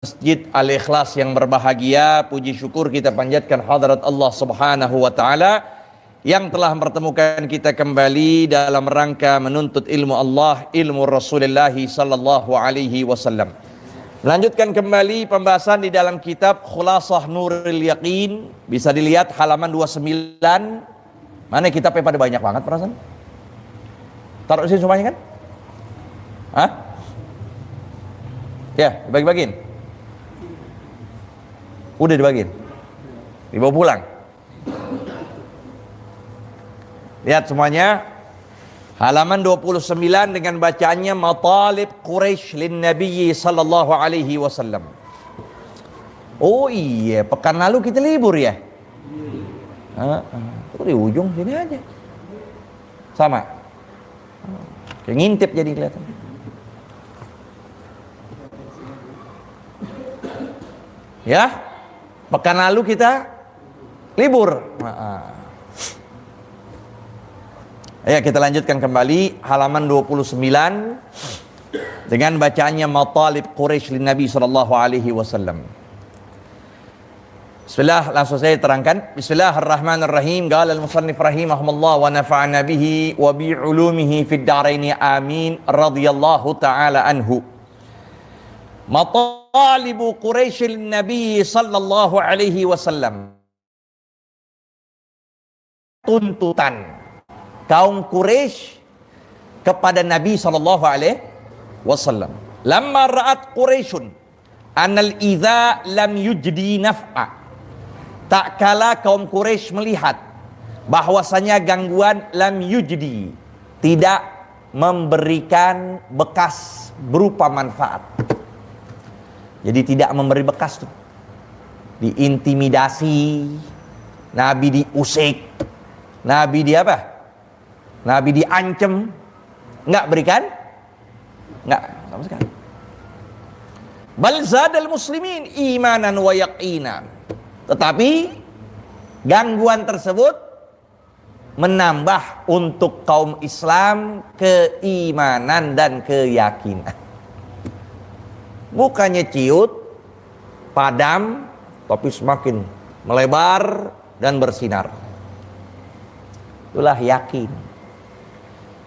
Masjid Al-Ikhlas yang berbahagia, puji syukur kita panjatkan hadirat Allah Subhanahu wa taala yang telah mempertemukan kita kembali dalam rangka menuntut ilmu Allah, ilmu Rasulullah sallallahu alaihi wasallam. Melanjutkan kembali pembahasan di dalam kitab Khulasah Nuril Yaqin, bisa dilihat halaman 29. Mana kitabnya pada banyak banget perasaan? Taruh sini semuanya kan? Hah? Ya, dibagi-bagiin. Udah dibagiin, dibawa pulang. Lihat semuanya, halaman 29 dengan bacaannya Matalib Quraisy lin Nabi sallallahu alaihi wasallam. Oh iya, pekan lalu kita libur ya? Itu di ujung sini aja. Sama. Kayak ngintip jadi kelihatan. Ya? Pekan lalu kita libur. Ya, kita lanjutkan kembali halaman 29 dengan bacaannya Matalib Quraisy lin Nabi sallallahu alaihi wasallam. Bismillah, langsung saya terangkan. Bismillahirrahmanirrahim. Qala al-musannif rahimahullah wa nafa'ana bihi wa bi ulumihi fid dharain amin radhiyallahu ta'ala anhu. Matalibu Quraisy Nabi sallallahu alaihi wasallam. Tuntutan kaum Quraisy kepada Nabi sallallahu alaihi wasallam. Lamma ra'at Quraisyun anal idza lam yujdi naf'a. Tak kala kaum Quraisy melihat bahwasanya gangguan lam yujdi tidak memberikan bekas berupa manfaat. Jadi tidak memberi bekas tuh. Diintimidasi, Nabi diusik, Nabi di apa? Nabi diancam, enggak berikan? Enggak, sama sekali. Bal zadal muslimin imanan wa yaqinan. Tetapi gangguan tersebut menambah untuk kaum Islam keimanan dan keyakinan. Bukannya ciut, padam, tapi semakin melebar dan bersinar. Itulah yakin.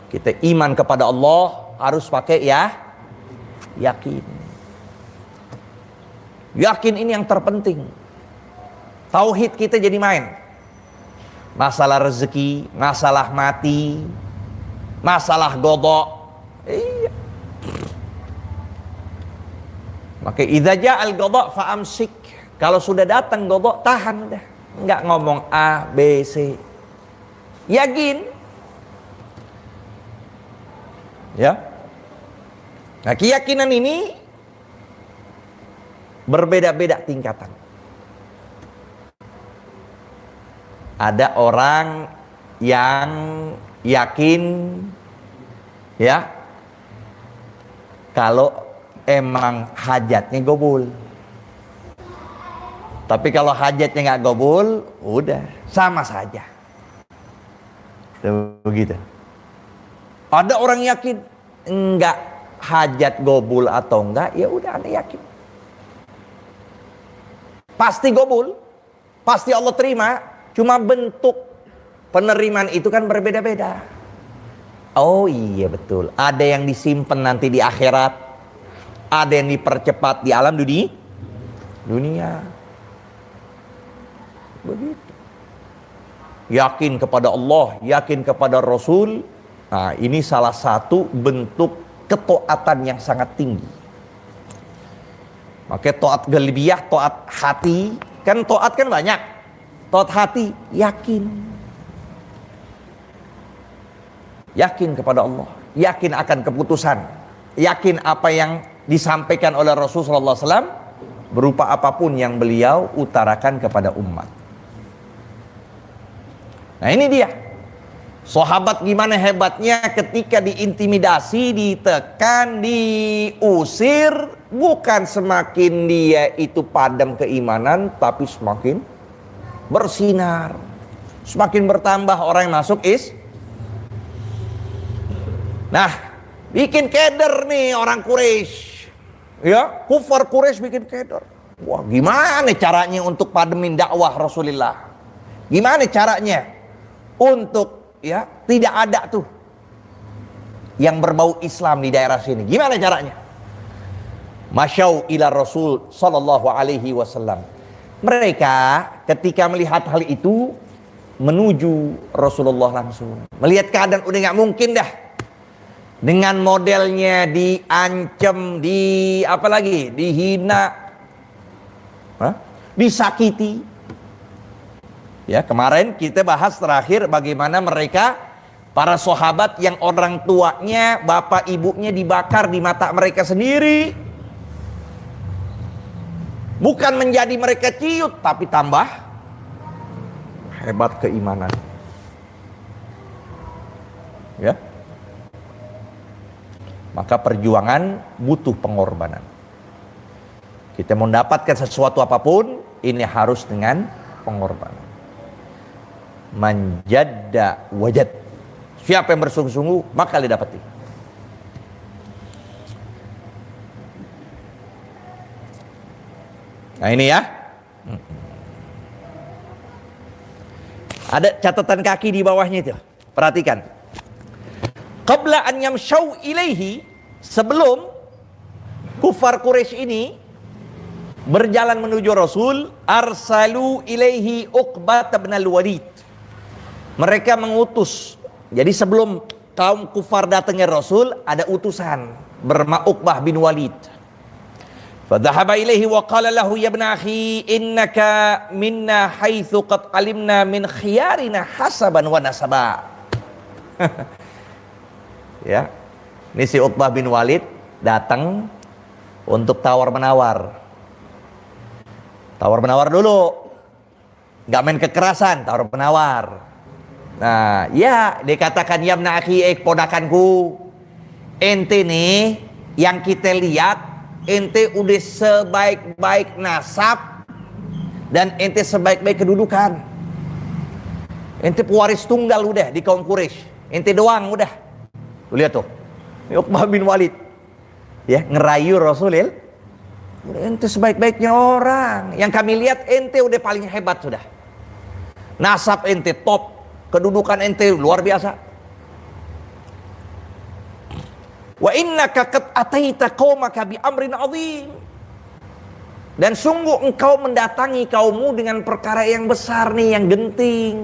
Kita iman kepada Allah harus pakai yakin. Yakin ini yang terpenting. Tauhid kita jadi main. Masalah rezeki, masalah mati, masalah godok. Iya. Maka idza ja'al qada fa amsik. Kalau sudah datang qada, tahan udah. Enggak ngomong A, B, C. Yakin. Ya. Nah, keyakinan ini berbeda-beda tingkatan. Ada orang yang yakin ya kalau emang hajatnya gobul. Tapi kalau hajatnya nggak gobul, udah sama saja. Begitu. Ada orang yakin enggak hajat gobul atau enggak, ya udah Anda yakin. Pasti gobul, pasti Allah terima. Cuma bentuk penerimaan itu kan berbeda-beda. Oh iya betul. Ada yang disimpan nanti di akhirat. Ada yang dipercepat di alam dunia. Begitu. Yakin kepada Allah, yakin kepada Rasul. Nah, ini salah satu bentuk ketaatan yang sangat tinggi. Maka taat qalbiyah, taat hati, kan taat kan banyak. Taat hati, yakin. Yakin kepada Allah, yakin akan keputusan, yakin apa yang disampaikan oleh Rasulullah SAW berupa apapun yang beliau utarakan kepada umat. Nah ini dia. Sahabat gimana hebatnya ketika diintimidasi, ditekan, diusir. Bukan semakin dia itu padam keimanan, tapi semakin bersinar. Semakin bertambah orang yang masuk Nah, bikin keder nih orang Quraisy. Ya, kufar Quraisy bikin kedor. Wah, gimana caranya untuk pademin dakwah Rasulullah? Gimana caranya untuk ya tidak ada tuh yang berbau Islam di daerah sini? Gimana caranya? Masyau ila Rasul sallallahu alaihi wasallam. Mereka ketika melihat hal itu menuju Rasulullah langsung. Melihat keadaan udah nggak mungkin dah. Dengan modelnya diancam, dihina, disakiti. Ya, kemarin kita bahas terakhir bagaimana mereka para sahabat yang orang tuanya, bapak ibunya dibakar di mata mereka sendiri. Bukan menjadi mereka ciut, tapi tambah hebat keimanan. Ya. Maka perjuangan butuh pengorbanan. Kita mau mendapatkan sesuatu apapun, ini harus dengan pengorbanan. Manjadda wajad. Siapa yang bersungguh-sungguh, maka dia dapati. Nah ini ya. Ada catatan kaki di bawahnya itu. Perhatikan. Qabla an yamshau ilaihi, sebelum kufar Quraisy ini berjalan menuju Rasul, arsalu ilaihi Uqbah bin al-Walid. Mereka mengutus. Jadi sebelum kaum kufar datangnya Rasul, ada utusan bernama Uqbah bin Walid. Fadhahaba ilaihi wa qala lahu ya ibn akhi innaka minna haitsu qad alimna min khiyarina hasaban wa nasaba. Ya, ini si Uqbah bin Walid datang untuk tawar-menawar. Tawar-menawar dulu. Gak main kekerasan, tawar-menawar. Nah, ya dikatakan ya akhi, ponakanku. Ente nih yang kita lihat, ente udah sebaik-baik nasab dan ente sebaik-baik kedudukan. Ente pewaris tunggal udah di kaum Quraisy. Ente doang udah. Lihat tuh, Uqbah bin Walid, ya ngerayu Rasulil. Ente sebaik-baiknya orang. Yang kami lihat ente udah paling hebat sudah. Nasab ente top, kedudukan ente luar biasa. Wa innaka qad ataita qaumaka bi amrin azim. Dan sungguh engkau mendatangi kaummu dengan perkara yang besar nih, yang genting.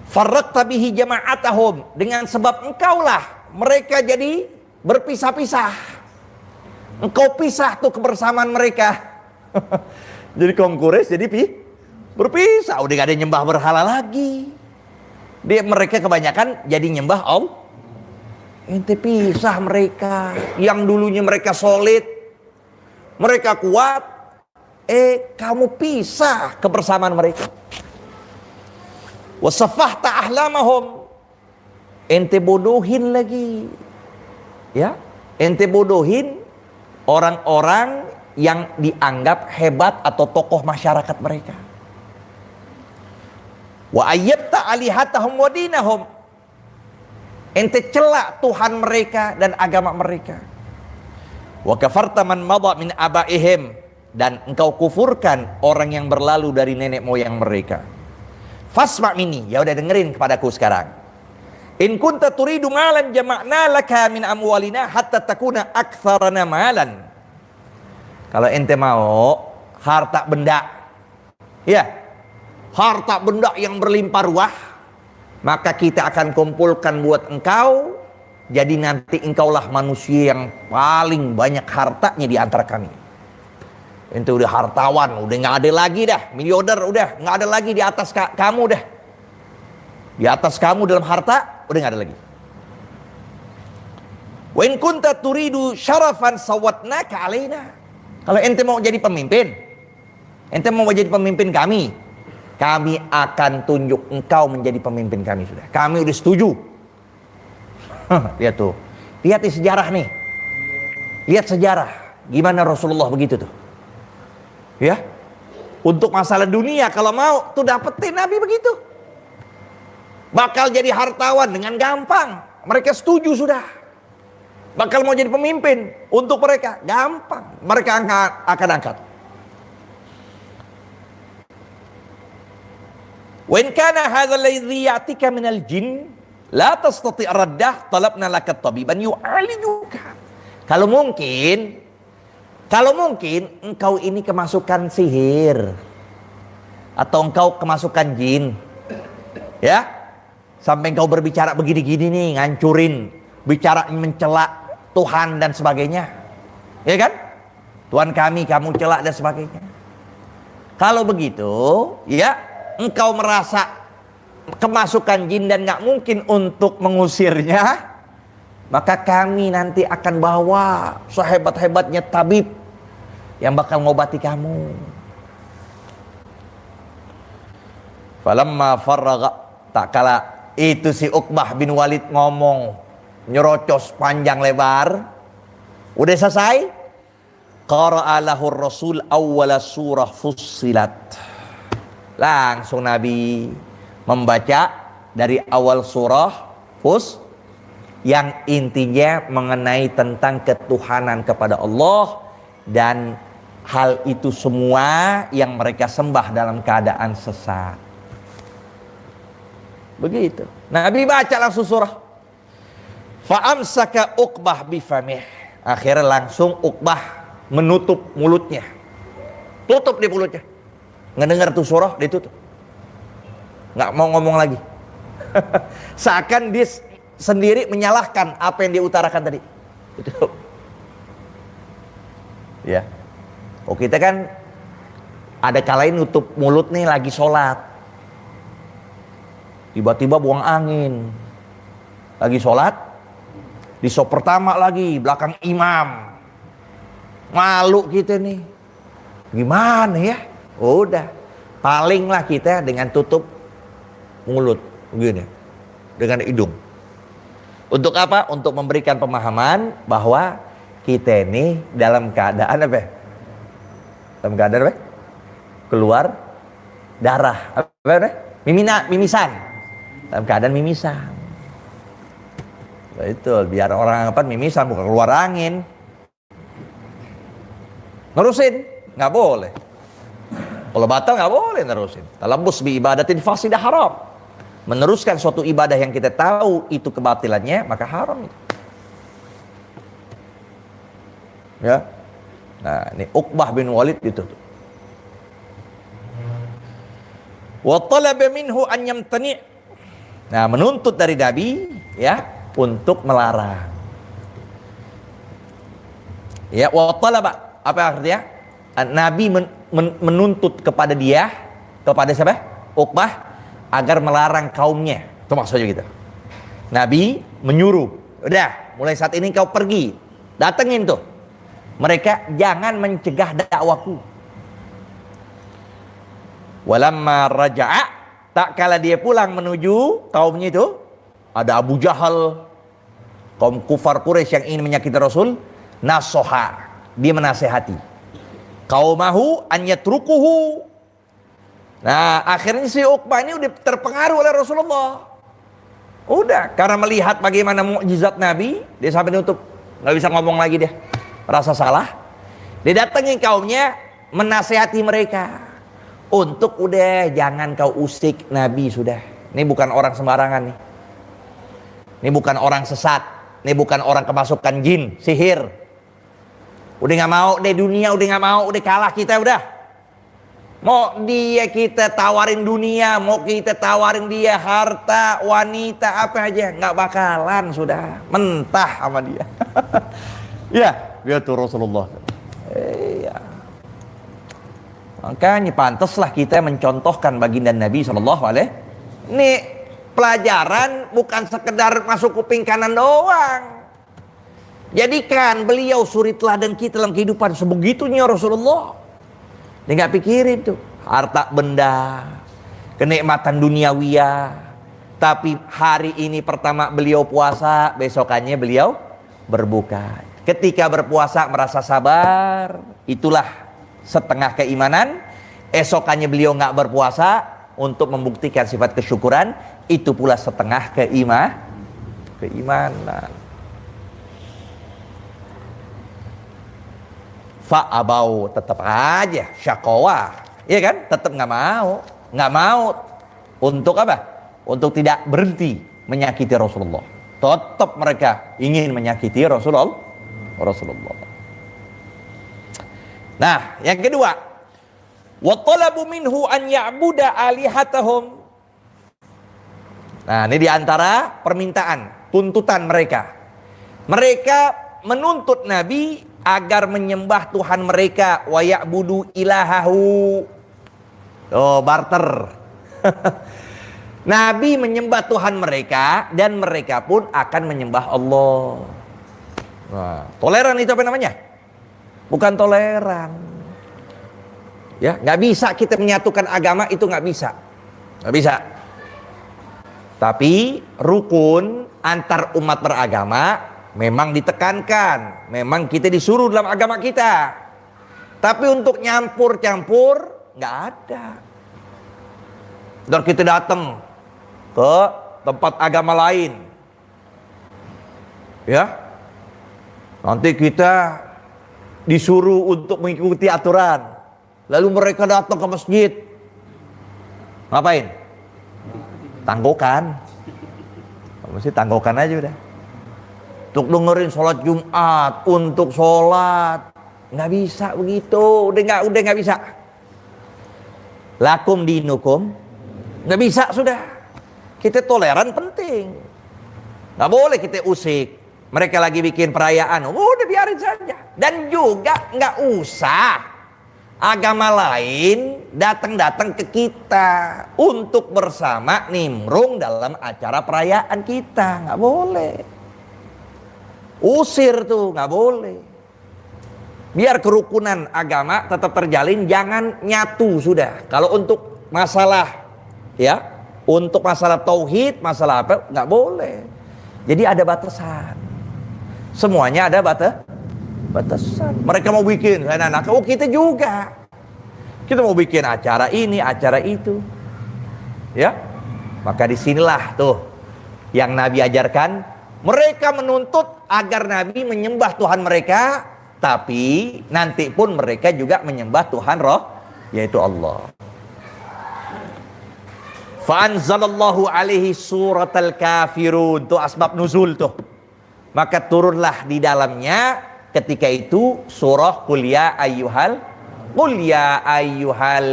Farraqta bihi jama'atahum, dengan sebab engkaulah mereka jadi berpisah-pisah. Engkau pisah tuh kebersamaan mereka. Jadi kaum Quraisy jadi berpisah, udah gak ada nyembah berhala lagi. Mereka kebanyakan jadi nyembah ente pisah mereka. Yang dulunya mereka solid, mereka kuat, kamu pisah kebersamaan mereka. Wasafahta ahlamahum, ente bodohin lagi. Ya, ente bodohin orang-orang yang dianggap hebat atau tokoh masyarakat mereka. Wa ayyabta alihatahum wa dinahum, ente celak Tuhan mereka dan agama mereka. Wa kafarta man madha min abaihim, dan engkau kufurkan orang yang berlalu dari nenek moyang mereka. Fasma' minni, ya udah dengerin kepadaku sekarang. In kunta turidu malan jama'na laka min amwalina hatta takuna aktsarana malan. Kalau ente mau harta benda, ya, harta benda yang berlimpah ruah, maka kita akan kumpulkan buat engkau. Jadi nanti engkaulah manusia yang paling banyak hartanya di antara kami. Ente udah hartawan, udah nggak ada lagi dah, miliarder udah nggak ada lagi di atas kamu dah. Di atas kamu dalam harta udah nggak ada lagi. Wa in kunta turidu syarafan sawatnaka alaina. Kalau ente mau jadi pemimpin, ente mau jadi pemimpin kami akan tunjuk engkau menjadi pemimpin kami sudah. Kami udah setuju. Lihat tuh, lihat di sejarah nih. Lihat sejarah, gimana Rasulullah begitu tuh. Ya, untuk masalah dunia kalau mau tuh dapetin Nabi begitu. Bakal jadi hartawan dengan gampang. Mereka setuju sudah. bakal mau jadi pemimpin untuk mereka, gampang, mereka akan angkat. Wa in kana hadzal ladzi ya'tika minal jin la tastati' raddah talabna lakat tabiban yu'alijuka. Kalau mungkin engkau ini kemasukan sihir atau engkau kemasukan jin, ya, sampai engkau berbicara begini-gini nih, ngancurin, bicara mencela Tuhan dan sebagainya, ya kan? Tuhan kami, kamu celak dan sebagainya. Kalau begitu, ya, engkau merasa kemasukan jin dan nggak mungkin untuk mengusirnya, maka kami nanti akan bawa sehebat-hebatnya tabib yang bakal ngobati kamu. Falamma farraga, tak kala itu si Uqbah bin Walid ngomong nyerocos panjang lebar, udah selesai, qara'a lahu Rasul awwala surah Fussilat. Langsung Nabi membaca dari awal surah yang intinya mengenai tentang ketuhanan kepada Allah dan hal itu semua yang mereka sembah dalam keadaan sesat. Begitu. Nabi baca langsung surah. Fa'amsaka Uqbah bifamih. Akhirnya langsung Uqbah menutup mulutnya. Tutup di mulutnya. Ngedengar tuh surah, ditutup. Nggak mau ngomong lagi. Seakan dia sendiri menyalahkan apa yang dia utarakan tadi. Itu. Ya. Oh, kita kan ada kalain nutup mulut nih lagi sholat. Tiba-tiba buang angin. Lagi sholat, di sop pertama lagi, belakang imam. Malu kita nih. Gimana ya? Udah, palinglah kita dengan tutup mulut begini, dengan hidung. Untuk apa? Untuk memberikan pemahaman bahwa kita ini dalam keadaan apa? Dalam keadaan apa? Keluar darah. Apa? Mimisan. Dalam keadaan mimisan. Betul, biar orang apa mimisan bukan keluar angin. Nerusin, nggak boleh. Kalau batal nggak boleh nerusin. Talabus bi ibadatin fasidah haram. Meneruskan suatu ibadah yang kita tahu itu kebatilannya, maka haram itu. Ya. Nah, ini Uqbah bin Walid itu. Wa talaba minhu an yamtani'. Nah, menuntut dari Nabi, ya, untuk melarang. Ya, wa talaba, apa artinya? Nabi menuntut kepada dia, kepada siapa? Uqbah, agar melarang kaumnya. Itu maksudnya gitu. Nabi menyuruh, udah, mulai saat ini kau pergi, datengin tuh mereka, jangan mencegah dakwaku. Walamma raja'a, tak kala dia pulang menuju kaumnya itu, ada Abu Jahal, kaum kufar Quraisy yang ingin menyakiti Rasul, nasoha, dia menasehati qaumahu an yatrukuhu. Nah, akhirnya si Uqbah ini udah terpengaruh oleh Rasulullah. Udah, karena melihat bagaimana mukjizat Nabi, dia sampai nutup, nggak bisa ngomong lagi dia, rasa salah. Dia datengin kaumnya, menasehati mereka untuk udah jangan kau usik Nabi sudah. Ini bukan orang sembarangan nih. Ini bukan orang sesat. Ini bukan orang kemasukan jin, sihir. Udah nggak mau deh dunia, udah nggak mau, udah kalah kita udah. Mau dia kita tawarin dunia, mau kita tawarin dia harta, wanita, apa aja, nggak bakalan sudah, mentah sama dia. Ya, biar tuh Rasulullah. Iya. Makanya pantaslah kita mencontohkan baginda Nabi SAW. Ini pelajaran bukan sekedar masuk kuping kanan doang. Jadikan beliau suri teladan kita dalam kehidupan sebegitunya Rasulullah. Dia nggak pikirin tuh harta benda, kenikmatan duniawiyah. Tapi hari ini pertama beliau puasa, besokannya beliau berbuka. Ketika berpuasa merasa sabar, itulah setengah keimanan. Esokannya beliau nggak berpuasa untuk membuktikan sifat kesyukuran, itu pula setengah keimanan. Fa'abau, tetap aja syaqawah, iya kan? Tetap nggak mau untuk apa? Untuk tidak berhenti menyakiti Rasulullah. Tetap mereka ingin menyakiti Rasulullah. Nah, yang kedua, wa talabu minhu an ya'buda alihatahum. Nah, ini diantara permintaan, tuntutan mereka. Mereka menuntut Nabi agar menyembah Tuhan mereka, wa ya'budu ilahahu. Oh, barter. Nabi menyembah Tuhan mereka dan mereka pun akan menyembah Allah. Nah, toleran itu apa namanya? Bukan toleran. Ya, nggak bisa kita menyatukan agama, itu nggak bisa. Nggak bisa. Tapi rukun antar umat beragama memang ditekankan. Memang kita disuruh dalam agama kita. Tapi untuk nyampur-campur nggak ada. Dan kita datang ke tempat agama lain, ya, nanti kita disuruh untuk mengikuti aturan. Lalu mereka datang ke masjid, ngapain? Tanggokan. Mesti tanggokan aja udah. Untuk dengerin sholat Jumat, untuk sholat, nggak bisa begitu. Udah nggak bisa. Lakum dinukum, nggak bisa sudah. Kita toleran penting. Nggak boleh kita usik. Mereka lagi bikin perayaan, udah biarin saja. Dan juga nggak usah agama lain datang ke kita untuk bersama nimbrung dalam acara perayaan kita. Nggak boleh. Usir tuh, nggak boleh. Biar kerukunan agama tetap terjalin, jangan nyatu sudah. Kalau untuk masalah, ya, untuk masalah tauhid, masalah apa, nggak boleh. Jadi ada batasan. Semuanya ada batasan. Mereka mau bikin anak-anak, oh kita juga. Kita mau bikin acara ini, acara itu. Ya. Maka disinilah tuh yang Nabi ajarkan. Mereka menuntut agar Nabi menyembah Tuhan mereka, tapi nanti pun mereka juga menyembah Tuhan roh, yaitu Allah. Fa'anzalallahu alaihi suratal kafirun. Itu asbab nuzul tuh. Maka turunlah di dalamnya ketika itu surah Qul ya ayyuhal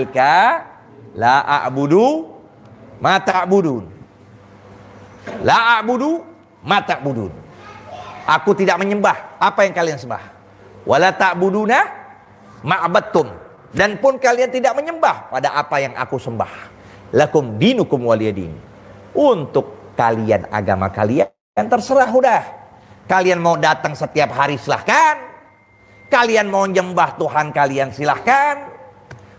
ka la a'budu ma ta'budun. La a'budu ma ta'budun. Aku tidak menyembah apa yang kalian sembah. Wala ta'buduna ma'abattum. Dan pun kalian tidak menyembah pada apa yang aku sembah. Lakum dinukum waliyadin. Untuk kalian agama kalian terserah udah. Kalian mau datang setiap hari silahkan. Kalian mau nyembah Tuhan kalian silahkan.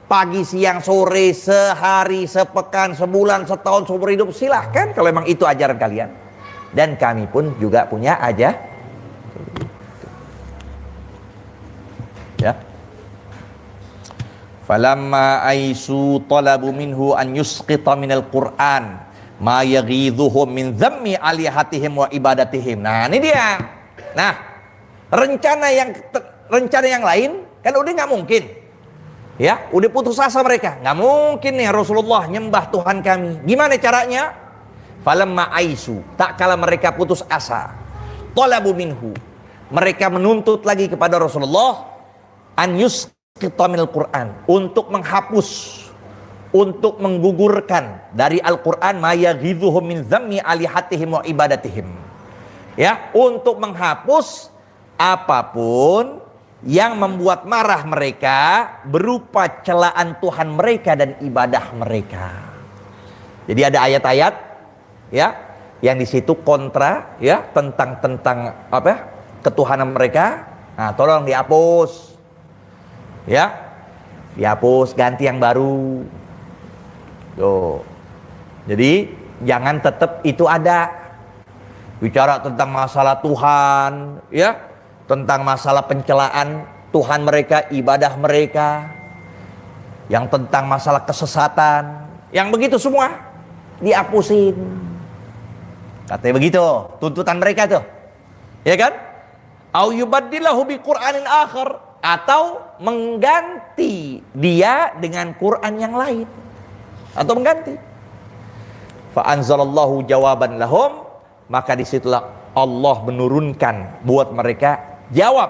Pagi, siang, sore, sehari, sepekan, sebulan, setahun, seumur hidup silahkan. Kalau memang itu ajaran kalian. Dan kami pun juga punya aja. Ya. Falamma aisu talabu minhu an yusqita minal Qur'an ma yaghidhuhum min dhammi alihatihim wa ibadatihim. Nah, ini dia. Nah, rencana yang lain kan udah nggak mungkin. Ya, udah putus asa mereka. Nggak mungkin nih Rasulullah nyembah Tuhan kami. Gimana caranya? Falamma aisu, tak kala mereka putus asa. Talabu minhu. Mereka menuntut lagi kepada Rasulullah an yusqita minal Qur'an, untuk menghapus, untuk menggugurkan dari Al-Quran ma yaghidhuhum min dhammi alihatihim wa ibadatihim. Ya, untuk menghapus apapun yang membuat marah mereka berupa celaan Tuhan mereka dan ibadah mereka. Jadi ada ayat-ayat, ya, yang di situ kontra, ya, tentang apa? Ketuhanan mereka. Nah, tolong dihapus. Ya, dihapus, ganti yang baru. Tuh. Jadi jangan tetap itu ada. Bicara tentang masalah Tuhan, ya, tentang masalah pencelaan Tuhan mereka, ibadah mereka, yang tentang masalah kesesatan, yang begitu semua dihapusin. Katanya begitu, tuntutan mereka tuh, ya kan? Au yubaddilahu bi Qur'anin akhar, atau mengganti dia dengan Quran yang lain, atau mengganti. Fa anzalallahu jawaban lahum, maka disitulah Allah menurunkan buat mereka jawab.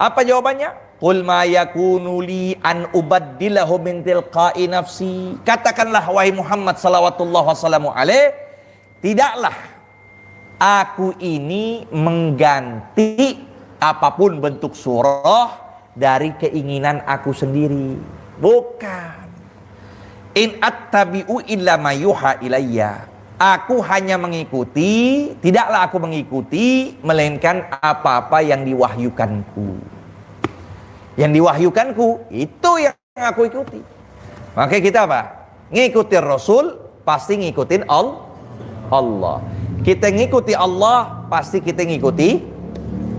Apa jawabannya? Qul ma yakunu li an ubaddilahu min tilqa'i nafsi. Katakanlah wahai Muhammad sallallahu wasallam alaih, tidaklah aku ini mengganti apapun bentuk surah dari keinginan aku sendiri. Bukan. In attabi'u illa ma yuha ilayya. Aku hanya mengikuti, tidaklah aku mengikuti melainkan apa-apa yang diwahyukanku. Yang diwahyukanku itu yang aku ikuti. Maka kita apa? Ngikutin Rasul pasti ngikutin Allah. Kita ngikuti Allah pasti kita ngikuti.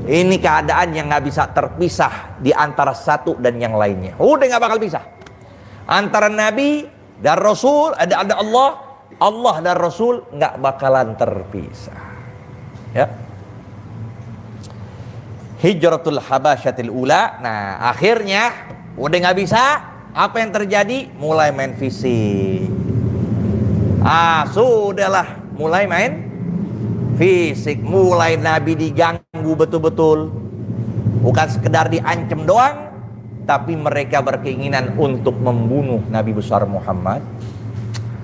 Ini keadaan yang nggak bisa terpisah di antara satu dan yang lainnya. Udah nggak bakal bisa. Antara Nabi dan Rasul, ada Allah dan Rasul nggak bakalan terpisah. Ya. Hijratul Habasyatil Ula. Nah, akhirnya udah nggak bisa. Apa yang terjadi? Mulai main fisik. Sudahlah, mulai main fisik. Mulai Nabi diganggu betul-betul. Bukan sekedar diancam doang, tapi mereka berkeinginan untuk membunuh Nabi besar Muhammad.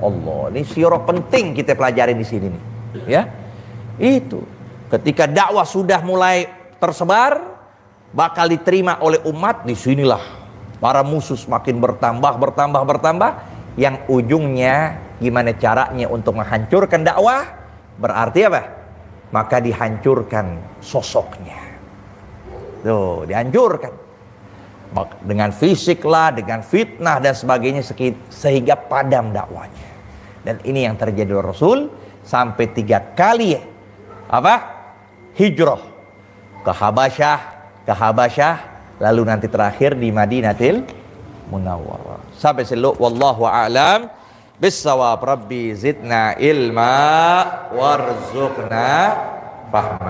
Allah, ini sirah penting kita pelajarin di sini nih. Ya, itu ketika dakwah sudah mulai tersebar, bakal diterima oleh umat. Disinilah para musuh semakin bertambah, yang ujungnya gimana caranya untuk menghancurkan dakwah. Berarti apa? Maka dihancurkan sosoknya. Tuh, dihancurkan dengan fisik lah, dengan fitnah dan sebagainya, sehingga padam dakwanya. Dan ini yang terjadi Rasul sampai 3 kali hijrah ke Habasyah, lalu nanti terakhir di Madinatil Munawwarah. Sampai selalu wallahu a'lam bissawab. Rabbi zidna ilma warzuqna fahma.